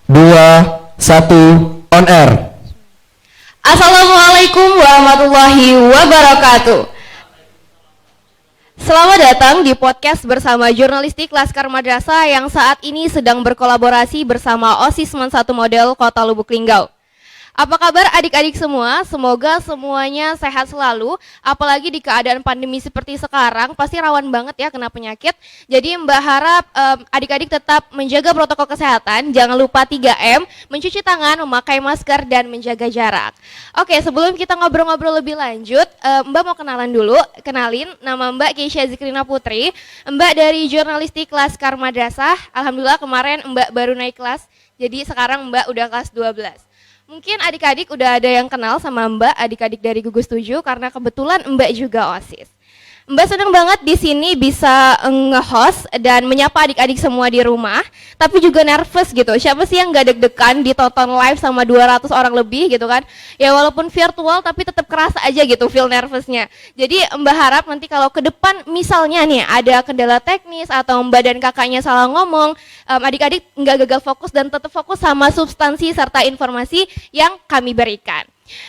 2, 1, on air. Assalamualaikum warahmatullahi wabarakatuh. Selamat datang di podcast bersama Jurnalistik Laskar Madrasah yang saat ini sedang berkolaborasi bersama OSIS Men 1 Model Kota Lubuk Linggau. Apa kabar adik-adik semua? Semoga semuanya sehat selalu. Apalagi di keadaan pandemi seperti sekarang, pasti rawan banget ya kena penyakit. Jadi Mbak harap adik-adik tetap menjaga protokol kesehatan. Jangan lupa 3M, mencuci tangan, memakai masker, dan menjaga jarak. Oke, sebelum kita ngobrol-ngobrol lebih lanjut, Mbak mau kenalan dulu. Kenalin, nama Mbak Keisha Zikrina Putri. Mbak dari Jurnalistik Laskar Madrasah. Alhamdulillah kemarin Mbak baru naik kelas. Jadi sekarang Mbak udah kelas 12. Mungkin adik-adik udah ada yang kenal sama Mbak, adik-adik dari Gugus 7 karena kebetulan Mbak juga OSIS. Mbak senang banget di sini bisa nge-host dan menyapa adik-adik semua di rumah, tapi juga nervous gitu. Siapa sih yang gak deg-degan ditonton live sama 200 orang lebih gitu kan? Ya walaupun virtual tapi tetap kerasa aja gitu feel nervousnya. Jadi Mbak harap nanti kalau ke depan misalnya nih ada kendala teknis atau Mbak dan kakaknya salah ngomong, adik-adik nggak gagal fokus dan tetap fokus sama substansi serta informasi yang kami berikan.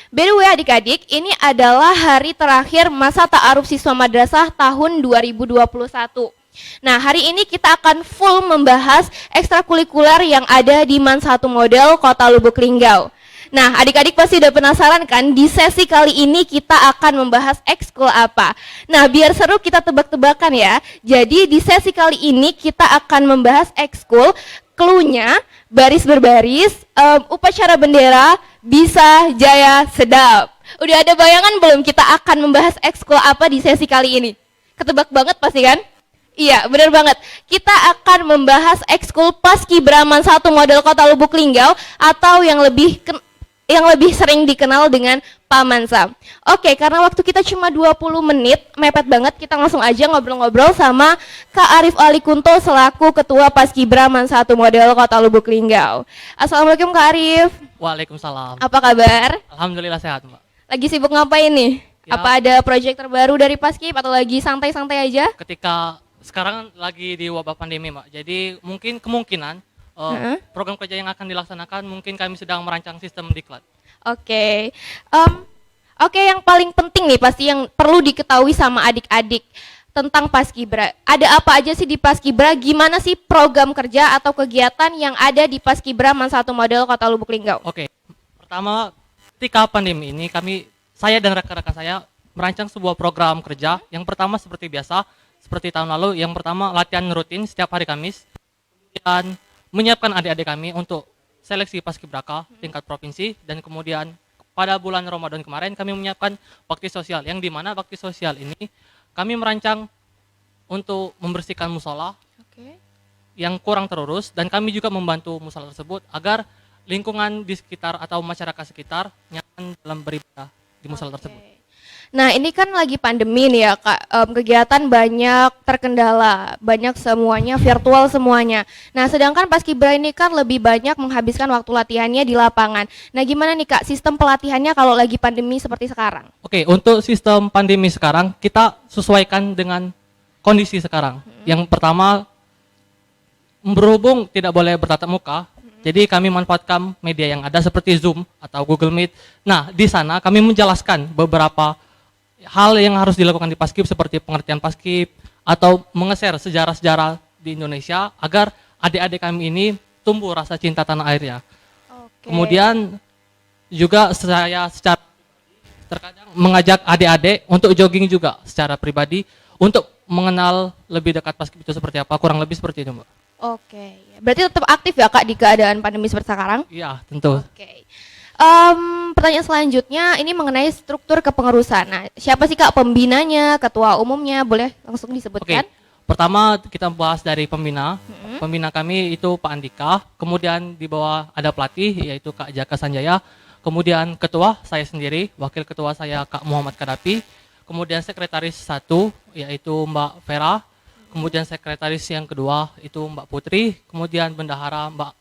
By the way adik-adik, ini adalah hari terakhir masa ta'aruf siswa madrasah tahun 2021. Nah, hari ini kita akan full membahas ekstrakurikuler yang ada di Man 1 Model Kota Lubuk Linggau. Nah, adik-adik pasti udah penasaran kan, di sesi kali ini kita akan membahas ekskul apa. Nah, biar seru kita tebak-tebakan ya. Jadi di sesi kali ini kita akan membahas ekskul, cluenya, baris berbaris, upacara bendera, bisa, jaya, sedap. Udah ada bayangan belum kita akan membahas ekskul apa di sesi kali ini? Ketebak banget pasti kan? Iya, benar banget. Kita akan membahas ekskul Paskibra Man 1 Model Kota Lubuk Linggau atau yang lebih sering dikenal dengan Pamansa. Oke, karena waktu kita cuma 20 menit, mepet banget, kita langsung aja ngobrol-ngobrol sama Kak Arif Ali Kunto selaku Ketua Paskibra Man 1 Model Kota Lubuk Linggau. Assalamualaikum Kak Arif. Waalaikumsalam. Apa kabar? Alhamdulillah sehat, Mbak. Lagi sibuk ngapain nih? Ya. Apa ada proyek terbaru dari Paskib atau lagi santai-santai aja? Ketika sekarang lagi di wabah pandemi, Mbak. Jadi mungkin kemungkinan program kerja yang akan dilaksanakan mungkin kami sedang merancang sistem diklat. Oke. Oke, yang paling penting nih pasti yang perlu diketahui sama adik-adik tentang Paskibra. Ada apa aja sih di Paskibra? Gimana sih program kerja atau kegiatan yang ada di Paskibra Man 1 Model Kota Lubuk Linggau? Oke. Pertama, ketika pandemi ini saya dan rekan-rekan saya merancang sebuah program kerja. Yang pertama seperti biasa, seperti tahun lalu, yang pertama latihan rutin setiap hari Kamis. Kemudian menyiapkan adik-adik kami untuk seleksi Paskibraka tingkat provinsi, dan kemudian pada bulan Ramadan kemarin kami menyiapkan bakti sosial, yang dimana bakti sosial ini kami merancang untuk membersihkan musola yang kurang terurus, dan kami juga membantu musola tersebut agar lingkungan di sekitar atau masyarakat sekitar nyaman dalam beribadah di musola tersebut. Nah, ini kan lagi pandemi nih ya Kak, kegiatan banyak terkendala, banyak semuanya virtual semuanya. Nah, sedangkan Paskibra ini kan lebih banyak menghabiskan waktu latihannya di lapangan. Nah, gimana nih Kak sistem pelatihannya kalau lagi pandemi seperti sekarang? Oke, untuk sistem pandemi sekarang kita sesuaikan dengan kondisi sekarang. Yang pertama, berhubung tidak boleh bertatap muka, jadi kami manfaatkan media yang ada seperti Zoom atau Google Meet. Nah, di sana kami menjelaskan beberapa hal yang harus dilakukan di Paskib seperti pengertian Paskib atau mengeser sejarah-sejarah di Indonesia agar adik-adik kami ini tumbuh rasa cinta tanah airnya. Kemudian juga saya secara terkadang mengajak adik-adik untuk jogging juga secara pribadi untuk mengenal lebih dekat Paskib itu seperti apa, kurang lebih seperti itu, Mbak. Oke, berarti tetap aktif ya Kak di keadaan pandemi seperti sekarang? Iya, tentu. Oke. Pertanyaan selanjutnya ini mengenai struktur kepengurusan. Nah, siapa sih Kak pembinanya, ketua umumnya? Boleh langsung disebutkan? Oke. Pertama kita bahas dari pembina. Pembina kami itu Pak Andika, kemudian di bawah ada pelatih yaitu Kak Jaka Sanjaya, kemudian ketua saya sendiri, wakil ketua saya Kak Muhammad Kadapi, kemudian sekretaris 1 yaitu Mbak Vera, kemudian sekretaris yang kedua itu Mbak Putri, kemudian bendahara Mbak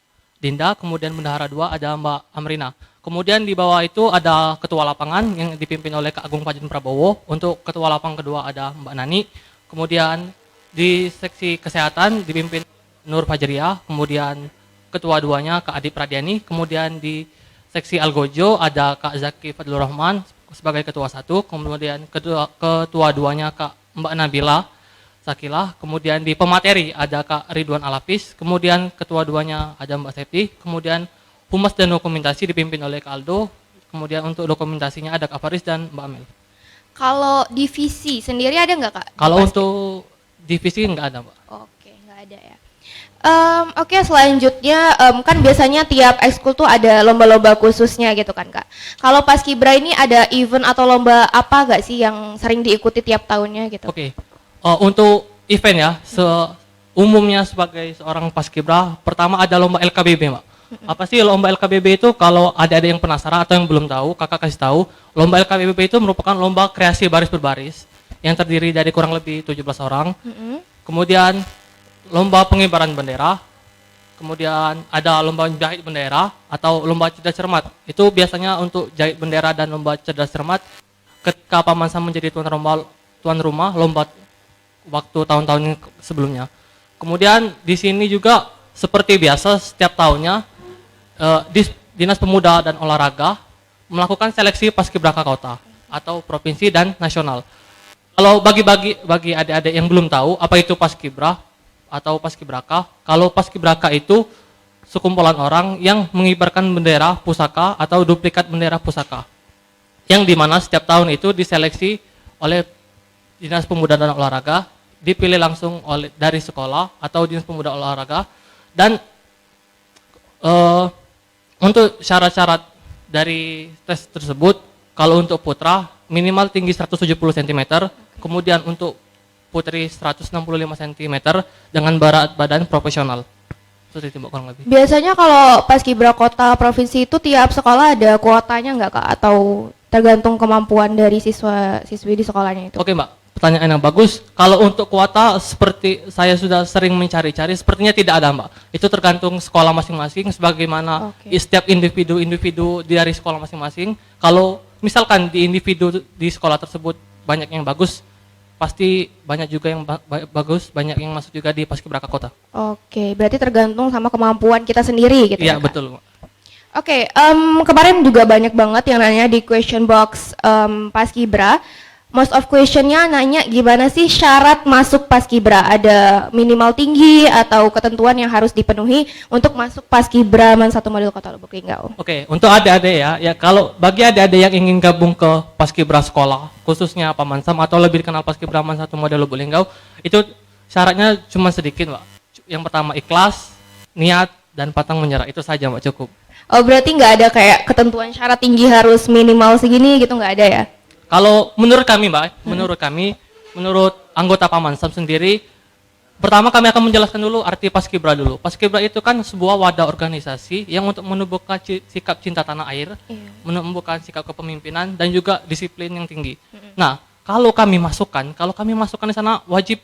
Dinda, kemudian bendahara 2 ada Mbak Amrina. Kemudian di bawah itu ada ketua lapangan yang dipimpin oleh Kak Agung Fajan Prabowo. Untuk ketua lapangan kedua ada Mbak Nani. Kemudian di seksi kesehatan dipimpin Nur Fajriah. Kemudian ketua duanya Kak Adi Pradiani, kemudian di seksi Algojo ada Kak Zaki Fadlur Rahman sebagai ketua 1, kemudian ketua duanya Kak Mbak Nabila Sakilah, kemudian di pemateri ada Kak Ridwan Alapis, kemudian ketua duanya ada Mbak Septi, kemudian humas dan dokumentasi dipimpin oleh Kak Aldo, kemudian untuk dokumentasinya ada Kak Faris dan Mbak Amel. Kalau divisi sendiri ada nggak Kak? Kalau untuk divisi nggak ada, Mbak. Oke, nggak ada ya. Oke, selanjutnya kan biasanya tiap ekskul tuh ada lomba-lomba khususnya gitu kan Kak. Kalau Paskibra ini ada event atau lomba apa nggak sih yang sering diikuti tiap tahunnya gitu? Oke. Untuk event ya, umumnya sebagai seorang Paskibra, pertama ada lomba LKBB, Mbak. Apa sih lomba LKBB itu? Kalau ada yang penasaran atau yang belum tahu, kakak kasih tahu. Lomba LKBB itu merupakan lomba kreasi baris berbaris yang terdiri dari kurang lebih 17 orang. Kemudian lomba pengibaran bendera, kemudian ada lomba jahit bendera atau lomba cerdas cermat. Itu biasanya untuk jahit bendera dan lomba cerdas cermat ketika Paman Sam menjadi tuan rumah lomba waktu tahun-tahun sebelumnya. Kemudian di sini juga seperti biasa setiap tahunnya Dinas Pemuda dan Olahraga melakukan seleksi Paskibraka Kota atau provinsi dan nasional. Kalau bagi adik-adik yang belum tahu apa itu Paskibra atau Paskibraka, kalau Paskibraka itu sekumpulan orang yang mengibarkan bendera pusaka atau duplikat bendera pusaka, yang dimana setiap tahun itu diseleksi oleh Dinas Pemuda dan Olahraga, dipilih langsung dari sekolah atau Dinas Pemuda Olahraga, dan untuk syarat-syarat dari tes tersebut, kalau untuk putra minimal tinggi 170 cm, kemudian untuk putri 165 cm dengan berat badan profesional. Seperti itu, Mbak, kurang lebih. Biasanya kalau Paskibra kota provinsi itu tiap sekolah ada kuotanya nggak Kak? Atau tergantung kemampuan dari siswa-siswi di sekolahnya itu? Oke, Mbak, pertanyaan yang bagus. Kalau untuk kuota seperti saya sudah sering mencari-cari, sepertinya tidak ada, Mbak. Itu tergantung sekolah masing-masing sebagaimana setiap individu dari sekolah masing-masing. Kalau misalkan di individu di sekolah tersebut banyak yang bagus, pasti banyak juga yang bagus, banyak yang masuk juga di Paskibraka Kota. Oke, berarti tergantung sama kemampuan kita sendiri gitu Iya, ya Kak? betul, Mbak. Oke, kemarin juga banyak banget yang nanya di question box Paskibra. Most of questionnya nanya gimana sih syarat masuk Paskibra? Ada minimal tinggi atau ketentuan yang harus dipenuhi untuk masuk Paskibra Man 1 Model Kota Lubuk Linggau? Oke, untuk adik-adik ya kalau bagi adik-adik yang ingin gabung ke Paskibra sekolah, khususnya Paman Sam atau lebih dikenal Paskibra Man 1 Model Lubuk Linggau, itu syaratnya cuma sedikit, Mbak. Yang pertama ikhlas, niat, dan pantang menyerah. Itu saja, Mbak, cukup. Oh, berarti nggak ada kayak ketentuan syarat tinggi harus minimal segini gitu, nggak ada ya? Kalau menurut kami, Mbak, menurut anggota Paman Sam sendiri, pertama kami akan menjelaskan dulu arti Paskibra dulu. Paskibra itu kan sebuah wadah organisasi yang untuk menumbuhkan sikap cinta tanah air, menumbuhkan sikap kepemimpinan dan juga disiplin yang tinggi. Nah, kalau kami masukkan di sana wajib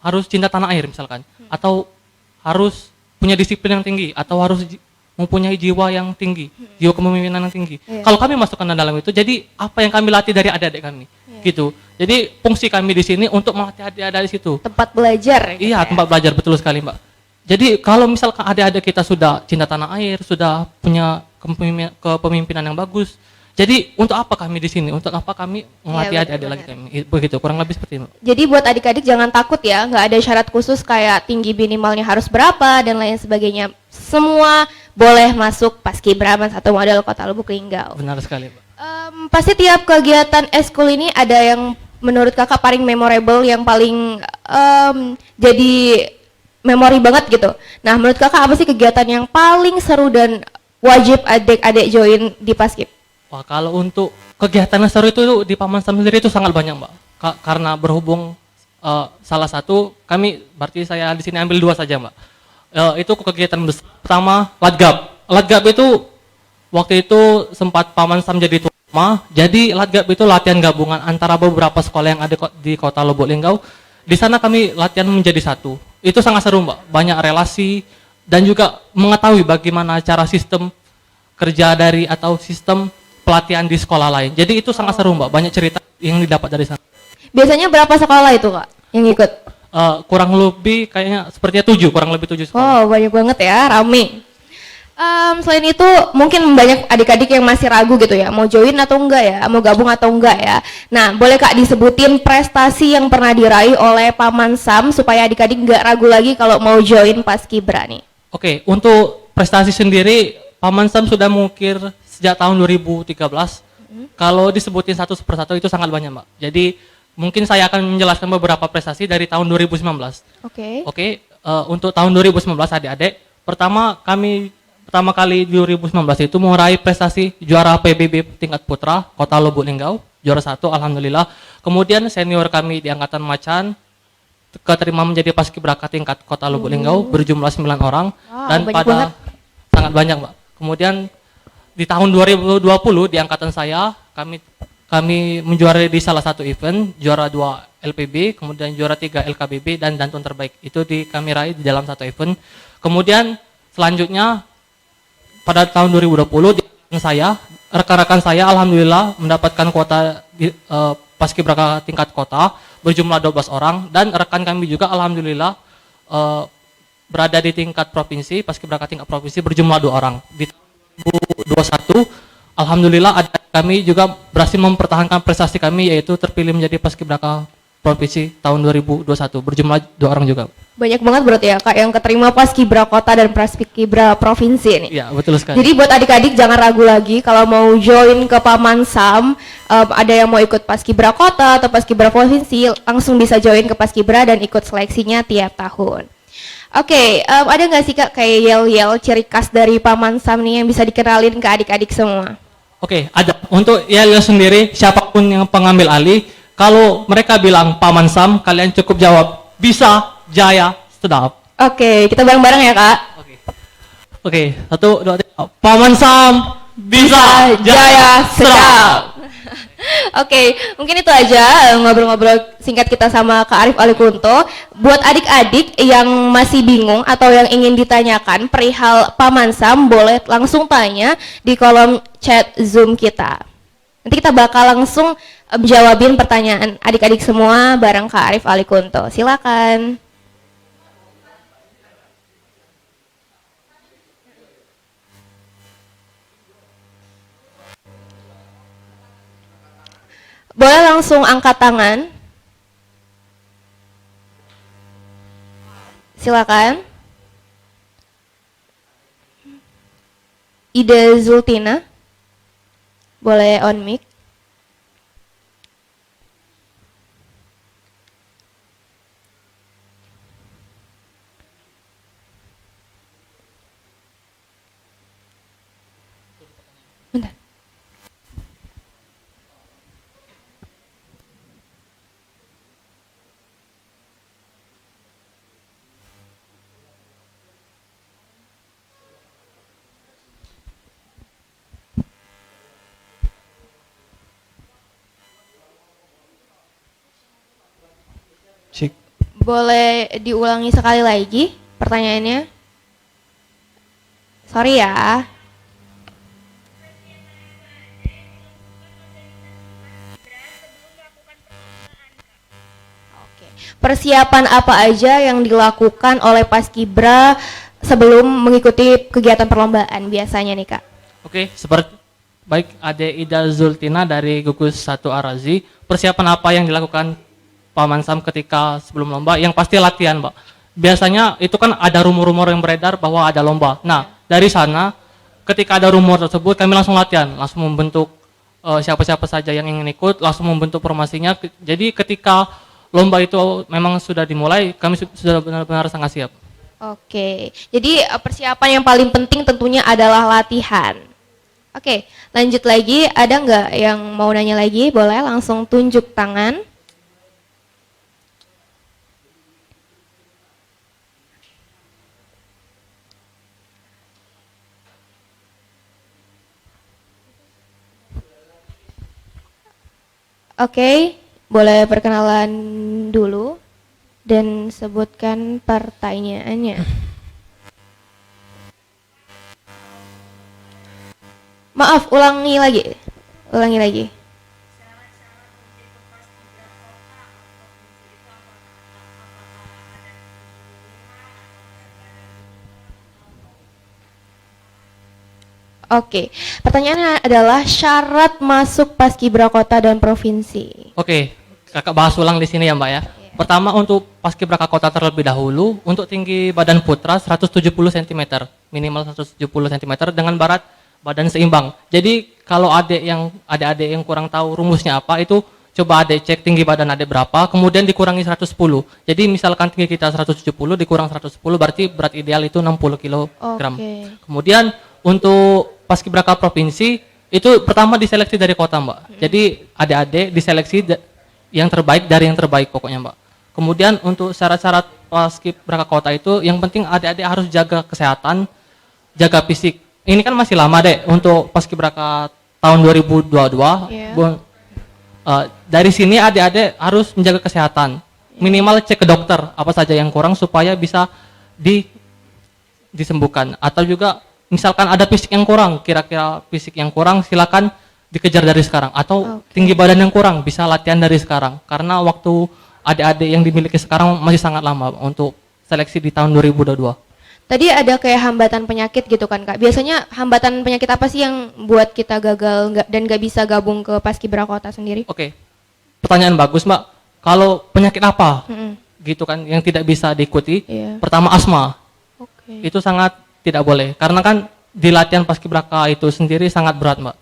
harus cinta tanah air misalkan, atau harus punya disiplin yang tinggi, atau harus mempunyai jiwa yang tinggi, jiwa kepemimpinan yang tinggi. Kalau kami masukkan dalam itu, jadi apa yang kami latih dari adik-adik kami, gitu. Jadi fungsi kami di sini untuk melatih adik-adik di situ. Tempat belajar. Iya, tempat belajar, betul sekali, Mbak. Jadi kalau misalkan adik-adik kita sudah cinta tanah air, sudah punya kepemimpinan yang bagus, jadi untuk apa kami di sini? Untuk apa kami melatih adik-adik lagi kami? Begitu, kurang lebih seperti itu. Jadi buat adik-adik jangan takut ya, nggak ada syarat khusus kayak tinggi minimalnya harus berapa dan lain sebagainya. Semua boleh masuk Paskibra Man 1 Model Kota Lubuk Linggau. Benar sekali, Mbak. Pasti tiap kegiatan eskul ini ada yang menurut kakak paling memorable, yang paling jadi memori banget gitu. Nah, menurut kakak apa sih kegiatan yang paling seru dan wajib adik-adik join di Paskib? Wah, kalau untuk kegiatan yang seru itu di Paman Sam sendiri itu sangat banyak, Mbak. Karena berhubung salah satu kami, berarti saya di sini ambil dua saja, Mbak. Itu kegiatan besar. Pertama, Latgab. Latgab itu waktu itu sempat Paman Sam jadi tuan rumah. Jadi Latgab itu latihan gabungan antara beberapa sekolah yang ada di Kota Lubuk Linggau. Di sana kami latihan menjadi satu. Itu sangat seru, Mbak. Banyak relasi dan juga mengetahui bagaimana cara sistem kerja dari atau sistem pelatihan di sekolah lain. Jadi itu sangat seru, Mbak. Banyak cerita yang didapat dari sana. Biasanya berapa sekolah itu, Kak, yang ikut? Kurang lebih kayaknya sepertinya 7, kurang lebih 7 sekolah. Oh, banyak banget ya, rame. Selain itu mungkin banyak adik-adik yang masih ragu gitu ya, mau join atau enggak ya, mau gabung atau enggak ya. Nah, boleh Kak disebutin prestasi yang pernah diraih oleh Paman Sam supaya adik-adik nggak ragu lagi kalau mau join Paskibra nih. Oke, untuk prestasi sendiri, Paman Sam sudah mengukir sejak tahun 2013. Kalau disebutin satu persatu itu sangat banyak, Mbak. Jadi mungkin saya akan menjelaskan beberapa prestasi dari tahun 2019. Oke. Oke, untuk tahun 2019 adik-adik, pertama kali di 2019 itu meraih prestasi juara PBB tingkat putra Kota Lubuk Linggau, juara 1 alhamdulillah. Kemudian senior kami di angkatan Macan keterima menjadi paskibraka tingkat Kota Lubuk Linggau berjumlah 9 orang dan banyak pada banget. sangat banyak, Mbak. Kemudian di tahun 2020 di angkatan saya kami menjuarai di salah satu event, juara 2 LPB, kemudian juara 3 LKBB dan Dantun terbaik. Itu kami raih di dalam satu event. Kemudian selanjutnya pada tahun 2020 di rekan-rekan saya alhamdulillah mendapatkan kuota paskibraka tingkat kota berjumlah 12 orang dan rekan kami juga alhamdulillah berada di tingkat provinsi, paskibraka tingkat provinsi berjumlah 2 orang. Di 2021 alhamdulillah kami juga berhasil mempertahankan prestasi kami yaitu terpilih menjadi paskibraka provinsi tahun 2021 berjumlah 2 orang juga. Banyak banget berarti ya Kak yang keterima Paskibra kota dan Paskibra provinsi nih. Iya, betul sekali. Jadi buat adik-adik jangan ragu lagi kalau mau join ke Paman Sam, ada yang mau ikut Paskibra kota atau Paskibra provinsi, langsung bisa join ke Paskibra dan ikut seleksinya tiap tahun. Oke, ada nggak sih Kak kayak yel-yel ciri khas dari Paman Sam nih yang bisa dikenalin ke adik-adik semua? Oke, ada. Untuk Yel sendiri, siapapun yang pengambil alih, kalau mereka bilang Paman Sam, kalian cukup jawab bisa, jaya, sedap. Oke, kita bareng-bareng ya Kak. Oke, 1, 2, 3. Paman Sam, bisa, jaya, sedap. Oke, mungkin itu aja ngobrol-ngobrol singkat kita sama Kak Arif Alikunto. Buat adik-adik yang masih bingung atau yang ingin ditanyakan perihal Paman Sam, boleh langsung tanya di kolom chat Zoom kita. Nanti kita bakal langsung jawabin pertanyaan adik-adik semua bareng Kak Arif Alikunto. Silakan. Boleh langsung angkat tangan. Silakan. Ida Zultina. Boleh on mic. Bentar. Cik. Boleh diulangi sekali lagi pertanyaannya? Sorry ya. Oke. Persiapan apa aja yang dilakukan oleh Paskibra sebelum mengikuti kegiatan perlombaan biasanya nih Kak? Oke, seperti baik Ade Ida Zultina dari Gugus 1 Arazi. Persiapan apa yang dilakukan Paman Sam ketika sebelum lomba? Yang pasti latihan, Mbak. Biasanya itu kan ada rumor-rumor yang beredar bahwa ada lomba. Nah, dari sana ketika ada rumor tersebut kami langsung latihan, langsung membentuk siapa-siapa saja yang ingin ikut, langsung membentuk formasinya. Jadi ketika lomba itu memang sudah dimulai, kami sudah benar-benar sangat siap. Oke, jadi persiapan yang paling penting tentunya adalah latihan. Oke, lanjut lagi. Ada nggak yang mau nanya lagi? Boleh langsung tunjuk tangan. Oke, boleh perkenalan dulu dan sebutkan pertanyaannya. Maaf, ulangi lagi. Ulangi lagi. Oke, pertanyaannya adalah syarat masuk paskibra kota dan provinsi. Oke, kakak bahas ulang di sini ya Mbak ya. Pertama untuk paskibraka kota terlebih dahulu, untuk tinggi badan putra 170 cm, minimal 170 cm dengan berat badan seimbang. Jadi kalau adik-adik yang kurang tahu rumusnya apa, itu coba adik cek tinggi badan adik berapa, kemudian dikurangi 110. Jadi misalkan tinggi kita 170 dikurang 110 berarti berat ideal itu 60 kg. Oke. Kemudian untuk paskibraka provinsi itu pertama diseleksi dari kota Mbak. Jadi adik-adik diseleksi yang terbaik dari yang terbaik pokoknya Mbak. Kemudian untuk syarat-syarat paskibraka kota itu yang penting adik-adik harus jaga kesehatan, jaga fisik. Ini kan masih lama deh untuk paskibraka tahun 2022. Yeah. Dari sini adik-adik harus menjaga kesehatan. Minimal cek ke dokter apa saja yang kurang supaya bisa disembuhkan. Atau juga misalkan ada fisik yang kurang, kira-kira fisik yang kurang silakan dikejar dari sekarang. Atau tinggi badan yang kurang bisa latihan dari sekarang. Karena waktu adik-adik yang dimiliki sekarang masih sangat lama untuk seleksi di tahun 2022. Tadi ada kayak hambatan penyakit gitu kan Kak. Biasanya hambatan penyakit apa sih yang buat kita gagal dan gak bisa gabung ke paskibra kota sendiri? Oke, pertanyaan bagus Mbak. Kalau penyakit apa gitu kan yang tidak bisa diikuti? Pertama asma. Itu sangat tidak boleh. Karena kan di latihan paskibraka itu sendiri sangat berat Mbak.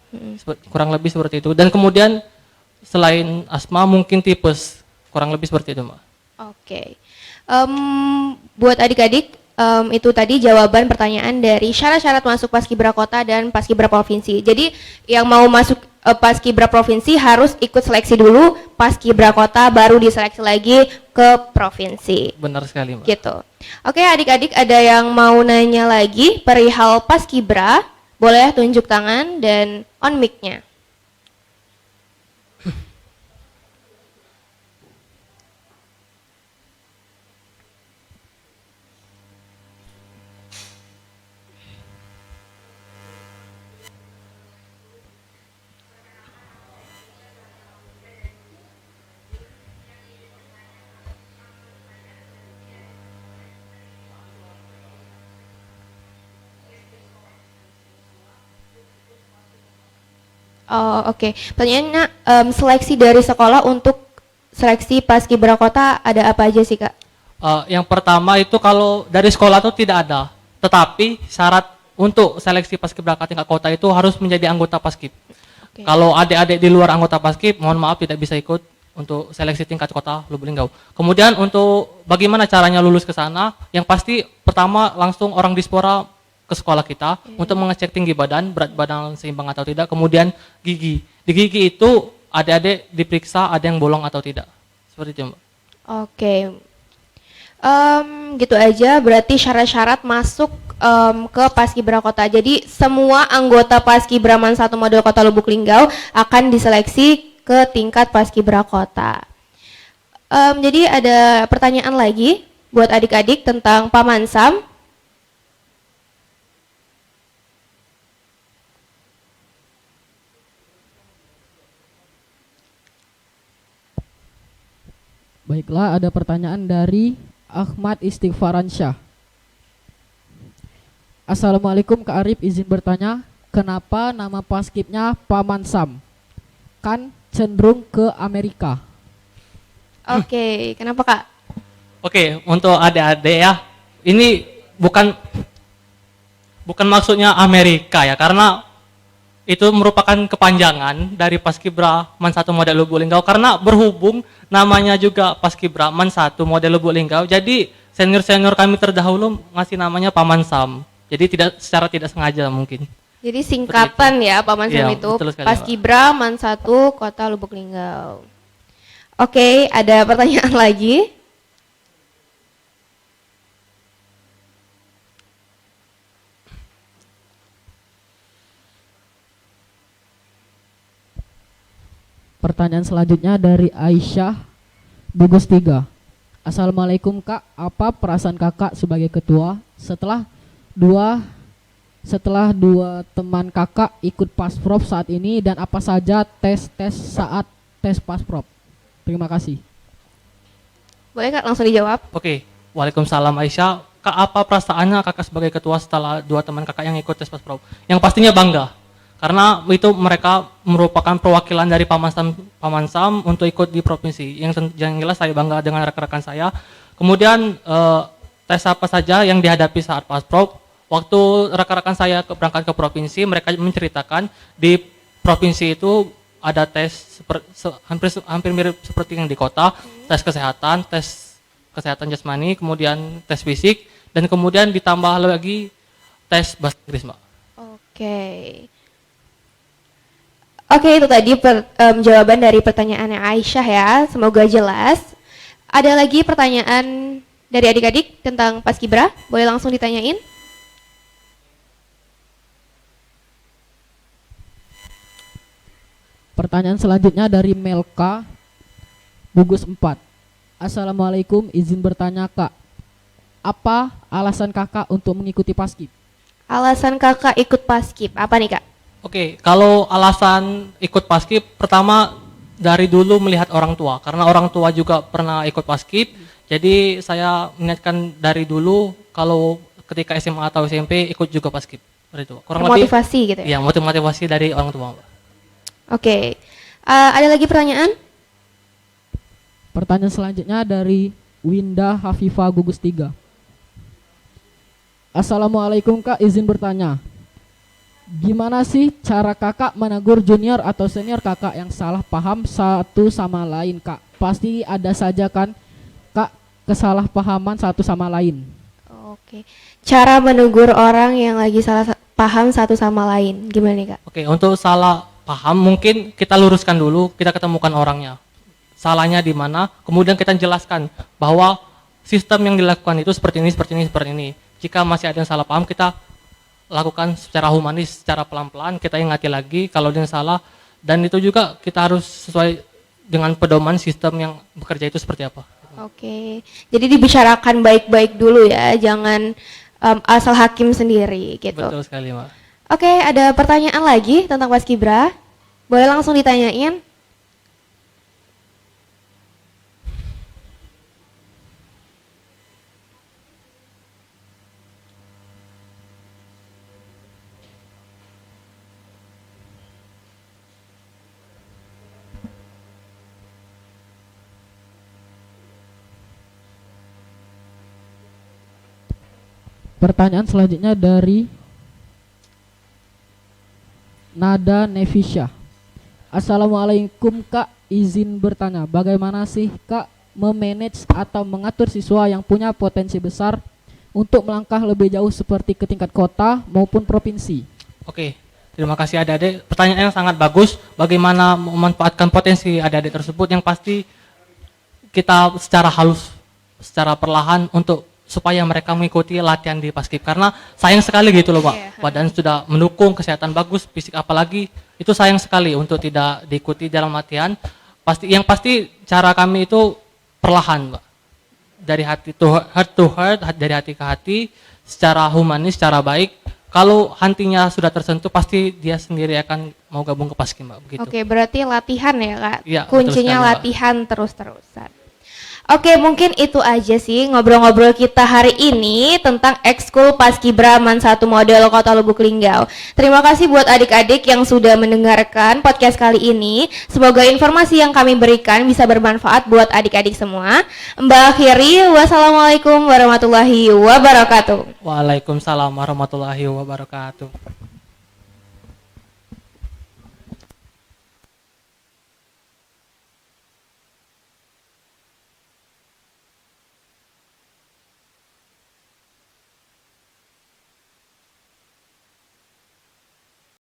Kurang lebih seperti itu. Dan kemudian selain asma mungkin tipes. Kurang lebih seperti itu Mbak. Oke. Buat adik-adik, itu tadi jawaban pertanyaan dari syarat-syarat masuk paskibra kota dan paskibra provinsi. Jadi yang mau masuk paskibra provinsi harus ikut seleksi dulu, paskibra kota baru diseleksi lagi ke provinsi. Benar sekali Mbak. Gitu. Oke adik-adik, ada yang mau nanya lagi perihal paskibra? Boleh tunjuk tangan dan on mic-nya. Oh, oke. Pertanyaannya, seleksi dari sekolah untuk seleksi paskibra kota ada apa aja sih Kak? Yang pertama itu kalau dari sekolah itu tidak ada. Tetapi syarat untuk seleksi paskibraka tingkat kota itu harus menjadi anggota paskib. Kalau adik-adik di luar anggota paskib, mohon maaf tidak bisa ikut untuk seleksi tingkat kota Lubuk Linggau. Kemudian untuk bagaimana caranya lulus ke sana, yang pasti pertama langsung orang dispora ke sekolah kita untuk mengecek tinggi badan, berat badan seimbang atau tidak, kemudian gigi. Di gigi itu adik-adik diperiksa ada yang bolong atau tidak. Seperti itu, Mbak. Oke. Gitu aja berarti syarat-syarat masuk ke paskibra kota. Jadi semua anggota paskibraman 1 model Kota Lubuk Linggau akan diseleksi ke tingkat paskibra kota. Jadi ada pertanyaan lagi buat adik-adik tentang Pamansam. Baiklah, ada pertanyaan dari Ahmad Istighfaransyah. Assalamualaikum Kak Arif, izin bertanya, kenapa nama paskibnya Pamansam? Kan cenderung ke Amerika. Oke, kenapa Kak? Oke, untuk adik-adik ya, ini bukan maksudnya Amerika ya, karena itu merupakan kepanjangan dari Paskibra Man 1 model Lubuk Linggau, karena berhubung namanya juga Paskibra Man 1 model Lubuk Linggau, jadi senior-senior kami terdahulu ngasih namanya Pamansam. Jadi secara tidak sengaja mungkin. Jadi singkatan ya Pamansam itu Paskibra Man 1 Kota Lubuk Linggau. Oke, ada pertanyaan lagi? Pertanyaan selanjutnya dari Aisyah Bugus 3. Assalamualaikum Kak, apa perasaan Kakak sebagai ketua setelah dua teman Kakak ikut Pasprov saat ini, dan apa saja tes saat tes Pasprov? Terima kasih. Boleh Kak langsung dijawab? Oke, Waalaikumsalam Aisyah. apa perasaannya kakak sebagai ketua setelah 2 teman kakak yang ikut tes Pasprov? Yang pastinya bangga, karena itu mereka merupakan perwakilan dari Paman Sam untuk ikut di provinsi. Yang jelas saya bangga dengan rekan-rekan saya. Kemudian tes apa saja yang dihadapi saat Pasprov? Waktu rekan-rekan saya berangkat ke provinsi, mereka menceritakan di provinsi itu ada tes hampir mirip seperti yang di kota, tes kesehatan jasmani, kemudian tes fisik, dan kemudian ditambah lagi tes bahasa Inggris, Mbak. Oke. Oke, itu tadi jawaban dari pertanyaannya Aisyah ya, semoga jelas. Ada lagi pertanyaan dari adik-adik tentang Paskibra, boleh langsung ditanyain? Pertanyaan selanjutnya dari Melka Bugus 4. Assalamualaikum, izin bertanya Kak, apa alasan kakak untuk mengikuti Paskib? Alasan kakak ikut Paskib, apa nih Kak? Oke, kalau alasan ikut Paskib, pertama dari dulu melihat orang tua, karena orang tua juga pernah ikut Paskib, jadi saya meniatkan dari dulu kalau ketika SMA atau SMP ikut juga Paskib. Itu kurang lebih Motivasi gitu ya? ya, motivasi dari orang tua, Mbak. Oke, ada lagi pertanyaan? Pertanyaan selanjutnya dari Winda Hafifah Gugus 3. Assalamualaikum Kak, izin bertanya, gimana sih cara kakak menegur junior atau senior kakak yang salah paham satu sama lain Kak? Pasti ada saja kan Kak kesalahpahaman satu sama lain. Oke, cara menegur orang yang lagi salah paham satu sama lain, gimana nih Kak? Oke, untuk salah paham mungkin kita luruskan dulu, kita ketemukan orangnya. Salahnya di mana, kemudian kita jelaskan bahwa sistem yang dilakukan itu seperti ini, seperti ini, seperti ini. Jika masih ada yang salah paham, kita lakukan secara humanis, secara pelan-pelan, kita ingati lagi kalau dia salah, dan itu juga kita harus sesuai dengan pedoman sistem yang bekerja itu seperti apa. Oke, jadi dibicarakan baik-baik dulu ya, jangan asal hakim sendiri gitu. Betul sekali, Mbak. Oke, ada pertanyaan lagi tentang Paskibra, boleh langsung ditanyain. Pertanyaan selanjutnya dari Nada Nevisha. Assalamualaikum Kak, izin bertanya, bagaimana sih Kak memanage atau mengatur siswa yang punya potensi besar untuk melangkah lebih jauh seperti ke tingkat kota maupun provinsi? Oke, terima kasih adik-adik. Pertanyaan yang sangat bagus. Bagaimana memanfaatkan potensi adik-adik tersebut? Yang pasti kita secara halus, secara perlahan untuk supaya mereka mengikuti latihan di Paskib, karena sayang sekali gitu loh Pak, badan sudah mendukung, kesehatan bagus, fisik apalagi, itu sayang sekali untuk tidak diikuti dalam latihan. Yang pasti cara kami itu perlahan Pak, dari hati to heart, dari hati ke hati, secara humanis, secara baik. Kalau hatinya sudah tersentuh, pasti dia sendiri akan mau gabung ke Paskib Mbak, begitu. Oke, berarti latihan ya Kak, Ya, kuncinya betul sekali, latihan terus-terusan. Oke, mungkin itu aja sih ngobrol-ngobrol kita hari ini tentang Ekskul Paskibra Man 1 Model Kota Lubuk Linggau. Terima kasih buat adik-adik yang sudah mendengarkan podcast kali ini. Semoga informasi yang kami berikan bisa bermanfaat buat adik-adik semua. Mbak akhiri, wassalamualaikum warahmatullahi wabarakatuh. Waalaikumsalam warahmatullahi wabarakatuh.